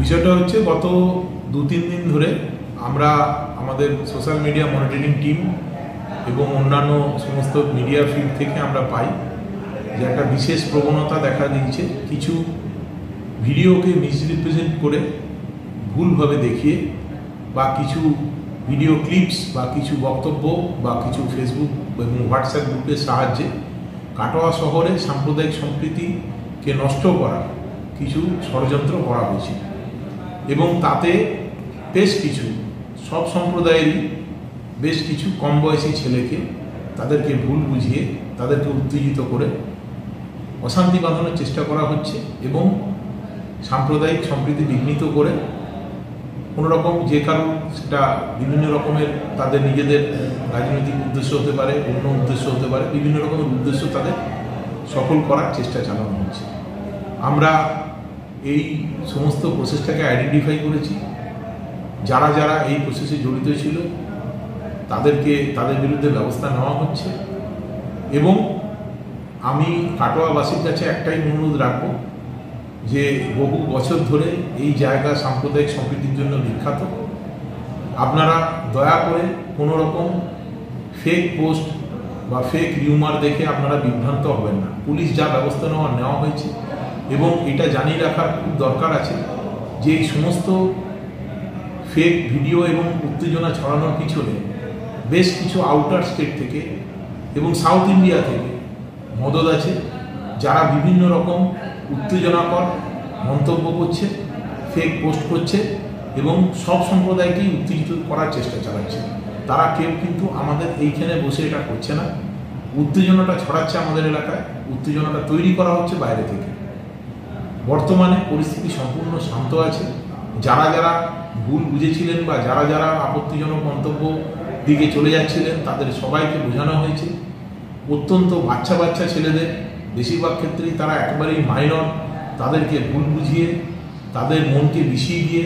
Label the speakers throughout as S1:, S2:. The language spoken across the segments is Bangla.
S1: বিষয়টা হচ্ছে গত 2-3 দিন ধরে আমরা আমাদের সোশ্যাল মিডিয়া মনিটরিং টিম এবং অন্যান্য সমস্ত মিডিয়া ফিল্ড থেকে আমরা পাই যে একটা বিশেষ প্রবণতা দেখা দিয়েছে। কিছু ভিডিওকে মিসরিপ্রেজেন্ট করে ভুলভাবে দেখিয়ে বা কিছু ভিডিও ক্লিপস বা কিছু বক্তব্য বা কিছু ফেসবুক এবং হোয়াটসঅ্যাপ গ্রুপের সাহায্যে কাটোয়া শহরে সাম্প্রদায়িক সম্প্রীতিকে নষ্ট করার কিছু ষড়যন্ত্র করা হয়েছে এবং তাতে বেশ কিছু সব সম্প্রদায়েরই বেশ কিছু কম বয়সী ছেলেকে তাদেরকে ভুল বুঝিয়ে তাদেরকে উত্তেজিত করে অশান্তি বাঁধানোর চেষ্টা করা হচ্ছে এবং সাম্প্রদায়িক সম্প্রীতি বিঘ্নিত করে কোনো রকম যে কারণ সেটা বিভিন্ন রকমের তাদের নিজেদের রাজনৈতিক উদ্দেশ্য হতে পারে, অন্য উদ্দেশ্য হতে পারে, বিভিন্ন রকমের উদ্দেশ্য তাদের সফল করার চেষ্টা চালানো হচ্ছে। আমরা এই সমস্ত প্রসেসটাকে আইডেন্টিফাই করেছি। যারা যারা এই প্রসেসে জড়িত ছিল তাদের বিরুদ্ধে ব্যবস্থা নেওয়া হচ্ছে এবং আমি কাটোয়াবাসীর কাছে একটাই অনুরোধ রাখবো যে বহু বছর ধরে এই জায়গা সাম্প্রদায়িক সম্প্রীতির জন্য বিখ্যাত। আপনারা দয়া করে কোনো রকম ফেক পোস্ট বা ফেক রিউমার দেখে আপনারা বিভ্রান্ত হবেন না। পুলিশ যা ব্যবস্থা নেওয়া হয়েছে এবং এটা জানিয়ে রাখার খুব দরকার আছে যে এই সমস্ত ফেক ভিডিও এবং উত্তেজনা ছড়ানোর পিছনে বেশ কিছু আউটার স্টেট থেকে এবং সাউথ ইন্ডিয়া থেকে মদত আছে, যারা বিভিন্ন রকম উত্তেজনাকর মন্তব্য করছে, ফেক পোস্ট করছে এবং সব সম্প্রদায়কেই উত্তেজিত করার চেষ্টা চালাচ্ছে। তারা কেউ কিন্তু আমাদের এইখানে বসে এটা করছে না। উত্তেজনাটা ছড়াচ্ছে আমাদের এলাকায়, উত্তেজনাটা তৈরি করা হচ্ছে বাইরে থেকে। বর্তমানে পরিস্থিতি সম্পূর্ণ শান্ত আছে। যারা যারা ভুল বুঝেছিলেন বা যারা যারা আপত্তিজনক মন্তব্য দিকে চলে যাচ্ছিলেন তাদের সবাইকে বোঝানো হয়েছে। অত্যন্ত বাচ্চা বাচ্চা ছেলেদের বেশিরভাগ ক্ষেত্রেই তারা একেবারেই মাইনর, তাদেরকে ভুল বুঝিয়ে তাদের মনকে বিষিয়ে দিয়ে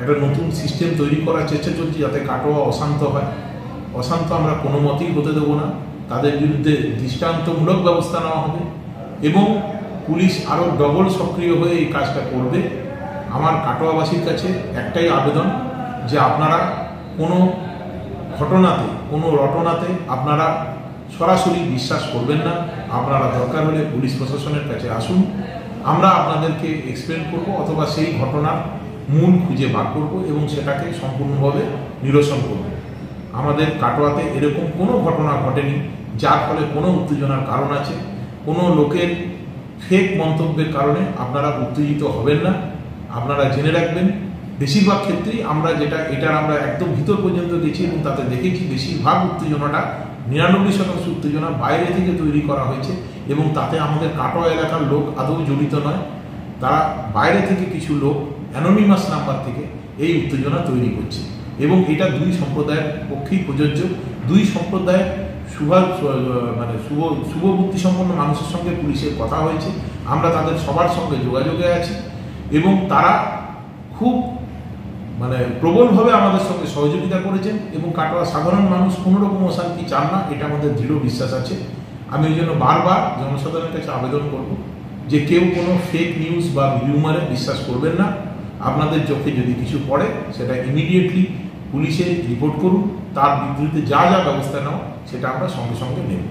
S1: একটা নতুন সিস্টেম তৈরি করার চেষ্টা চলছে যাতে কাটোয়া অশান্ত হয়। অশান্ত আমরা কোনো মতেই হতে দেবো না। তাদের বিরুদ্ধে দৃষ্টান্তমূলক ব্যবস্থা নেওয়া হবে এবং পুলিশ আরও ডবল সক্রিয় হয়ে এই কাজটা করবে। আমার কাটোয়াবাসীর কাছে একটাই আবেদন যে আপনারা কোনো ঘটনাতে, কোনো রটনাতে আপনারা সরাসরি বিশ্বাস করবেন না। আপনারা দরকার হলে পুলিশ প্রশাসনের কাছে আসুন, আমরা আপনাদেরকে এক্সপ্লেন করব অথবা সেই ঘটনার মূল খুঁজে বার করব এবং সেটাকে সম্পূর্ণভাবে নিরসন করব। আমাদের কাটোয়াতে এরকম কোনো ঘটনা ঘটেনি যার ফলে কোনো উত্তেজনার কারণ আছে। কোনো লোকের ফেক মন্তব্যের কারণে আপনারা উত্তেজিত হবেন না। আপনারা জেনে রাখবেন বেশিরভাগ ক্ষেত্রেই আমরা এটার আমরা একদম ভিতর পর্যন্ত গেছি এবং তাতে দেখেছি বেশিরভাগ উত্তেজনাটা 99% উত্তেজনা বাইরে থেকে তৈরি করা হয়েছে এবং তাতে আমাদের কাটোয়া এলাকার লোক আদৌ জড়িত নয়। তারা বাইরে থেকে কিছু লোক অ্যানোনিমাস নাম্বার থেকে এই উত্তেজনা তৈরি করছে এবং এটা দুই সম্প্রদায়ের পক্ষেই প্রযোজ্য। দুই সম্প্রদায়ের শুভবুদ্ধি সম্পন্ন মানুষের সঙ্গে পুলিশের কথা হয়েছে। আমরা তাদের সবার সঙ্গে যোগাযোগে আছি এবং তারা খুব প্রবলভাবে আমাদের সঙ্গে সহযোগিতা করেছেন এবং কাটোয়া সাধারণ মানুষ কোনো রকম অশান্তি চান না, এটা আমাদের দৃঢ় বিশ্বাস আছে। আমি ওই জন্য বারবার জনসাধারণের কাছে আবেদন করব যে কেউ কোনো ফেক নিউজ বা রিউমারে বিশ্বাস করবেন না। আপনাদের চোখে যদি কিছু পড়ে সেটা ইমিডিয়েটলি পুলিশে রিপোর্ট করুন, তার বিরুদ্ধে যা যা ব্যবস্থা নেওয়া সেটা আমরা সঙ্গে সঙ্গে নেব।